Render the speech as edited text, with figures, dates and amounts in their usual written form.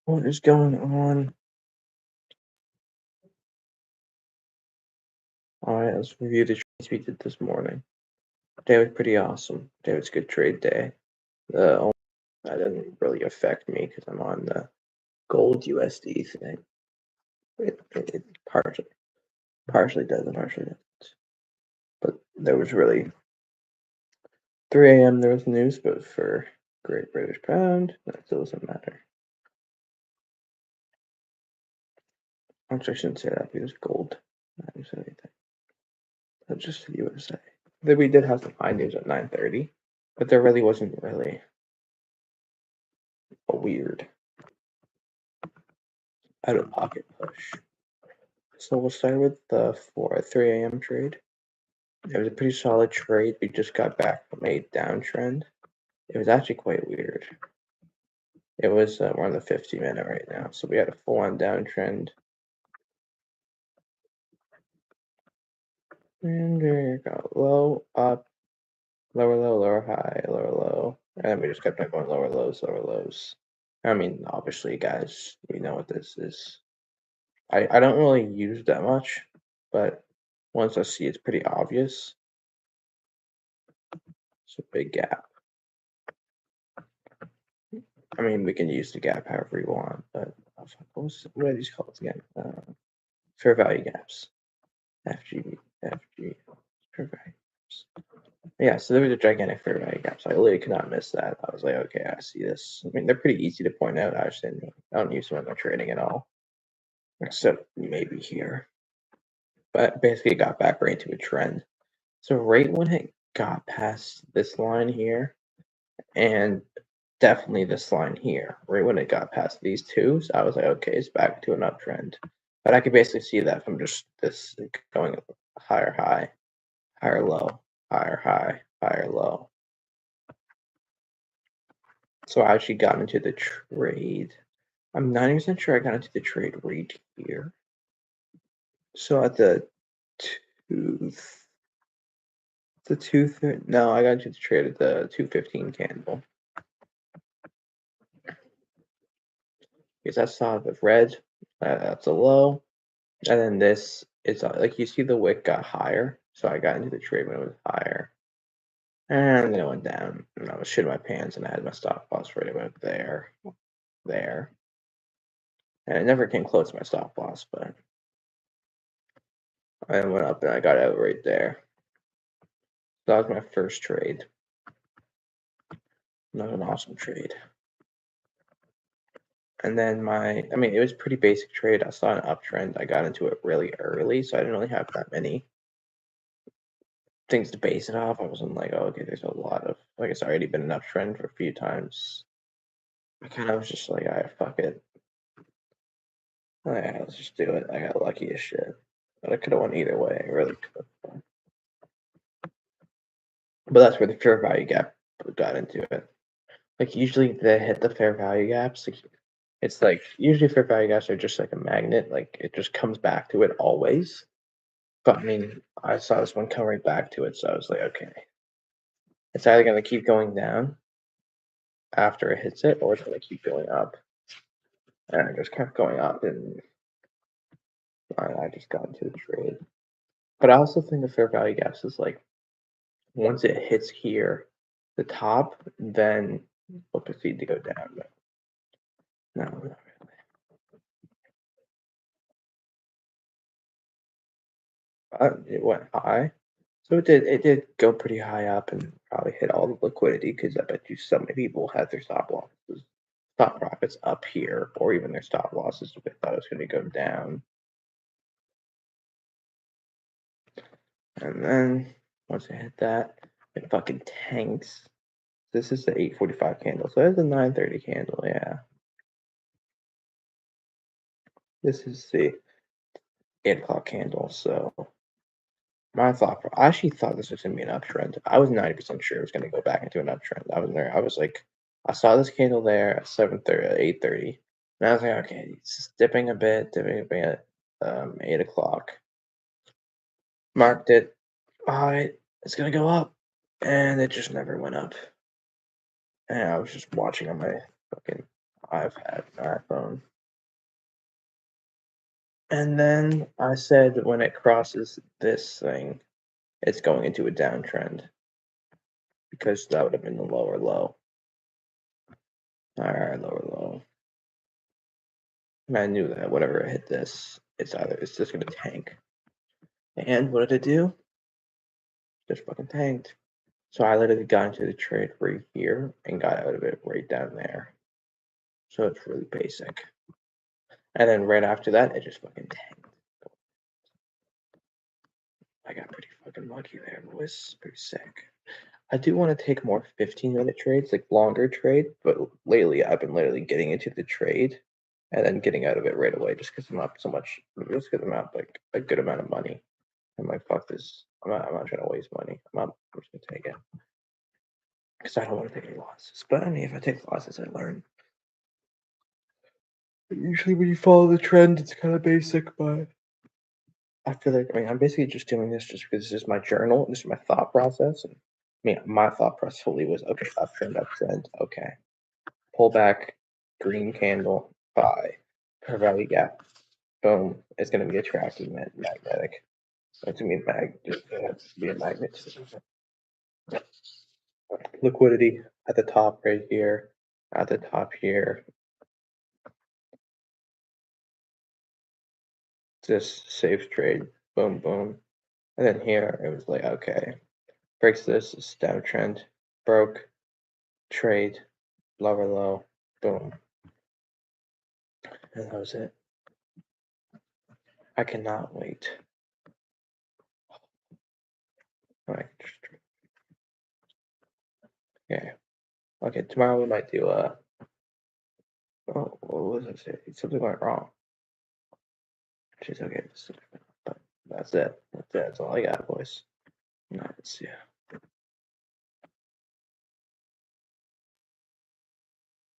What is going on? All right, let's review the trades we did this morning. Today was pretty awesome. Today was a good trade day. The only that didn't really affect me because I'm on the gold USD thing. It partially does and partially doesn't. But there was really 3 a.m. there was news, but for Great British Pound, that still doesn't matter. Actually, I shouldn't say that because gold matters anything. That's just the USA. Then we did have some high news at 9:30, but there really wasn't really a weird out of pocket push. So we'll start with the 3 a.m. trade. It was a pretty solid trade. We just got back from a downtrend. It was actually quite weird. It was we're on the 50-minute right now, so we had a full-on downtrend. And we got low, up, lower, low, lower, high, lower, low. And then we just kept on going lower lows, lower lows. I mean, obviously, guys, you know what this is. I don't really use that much, but once I see it's pretty obvious. It's a big gap. I mean, we can use the gap however we want, but what are these called again? Fair value gaps. FG, fair value gaps. Yeah, so there was a gigantic fair value gap. So I literally could not miss that. I was like, okay, I see this. I mean, they're pretty easy to point out. I don't use them when they're trading at all, except maybe here. But basically, it got back right into a trend. So right when it got past this line here, and definitely this line here, right when it got past these two, so I was like, okay, it's back to an uptrend. But I could basically see that from just this going higher high, higher low, higher high, higher low. So I actually got into the trade. I'm 90% sure I got into the trade right here. So at the no, I got into the trade at the 215 candle. Because I saw the red, that's a low. And then this is like you see the wick got higher, so I got into the trade when it was higher, and then it went down, and I was shitting my pants, and I had my stop loss right about there, and it never came close to my stop loss, but I went up and I got out right there. So that was my first trade. That was an awesome trade. And then I mean, it was a pretty basic trade. I saw an uptrend. I got into it really early, so I didn't really have that many things to base it off. I wasn't like, oh, okay, there's a lot of like it's already been an uptrend for a few times. I kind of was just like, all right, fuck it. All right, let's just do it. I got lucky as shit. But I could have won either way. I really could have. But that's where the fair value gap got into it. Like usually they hit the fair value gaps. It's like usually fair value gaps are just like a magnet. Like it just comes back to it always. But I mean, I saw this one come right back to it, so I was like, okay, it's either gonna keep going down after it hits it, or it's gonna keep going up. And it just kept going up, and I just got into the trade. But I also think the fair value gaps is like once it hits here, the top, then we'll proceed to go down. But no, not really. It went high, so it did go pretty high up and probably hit all the liquidity because I bet you so many people had their stop profits up here, or even their stop losses if they thought it was going to go down. And then once it hit that, it fucking tanks. This is the 8:45 candle, so that's the 9:30 candle. Yeah, this is the 8 o'clock candle. So I actually thought this was gonna be an uptrend. I was 90% sure it was gonna go back into an uptrend. I was there. I was like, I saw this candle there at 7:30, at 8:30, and I was like, okay, it's just dipping a bit, 8 o'clock. Marked it. All right, it's gonna go up, and it just never went up. And I was just watching on my fucking I've had an iPhone. And then I said when it crosses this thing, it's going into a downtrend because that would have been the lower low. All right, lower low. And I knew that whenever it hit this, it's just gonna tank. And what did it do? Just fucking tanked. So I literally got into the trade right here and got out of it right down there. So it's really basic. And then right after that, it just fucking tanked. I got pretty fucking lucky there, boys. Pretty sick. I do want to take more 15-minute trades, like longer trade, but lately I've been literally getting into the trade and then getting out of it right away just because I'm up so much, just because I'm up like a good amount of money. I'm like, fuck this. I'm not trying to waste money. I'm just gonna take it because I don't want to take any losses. But I mean, if I take losses, I learn. But usually, when you follow the trend, it's kind of basic. But I feel like I'm basically just doing this just because this is my journal. This is my thought process. And my thought process fully was okay. Uptrend. Okay, pull back, green candle, buy, fair value gap. Boom. It's gonna be attractive, magnetic. It's gonna be a magnet. Liquidity at the top right here, at the top here. Just safe trade, boom, boom. And then here it was like, okay, breaks this, it's downtrend, broke, trade, lower low, boom. And that was it. I cannot wait. Alright. Yeah. Okay, tomorrow we might do oh, what was I say? Something went wrong. She's okay. But that's it. That's all I got, boys. Nice, yeah.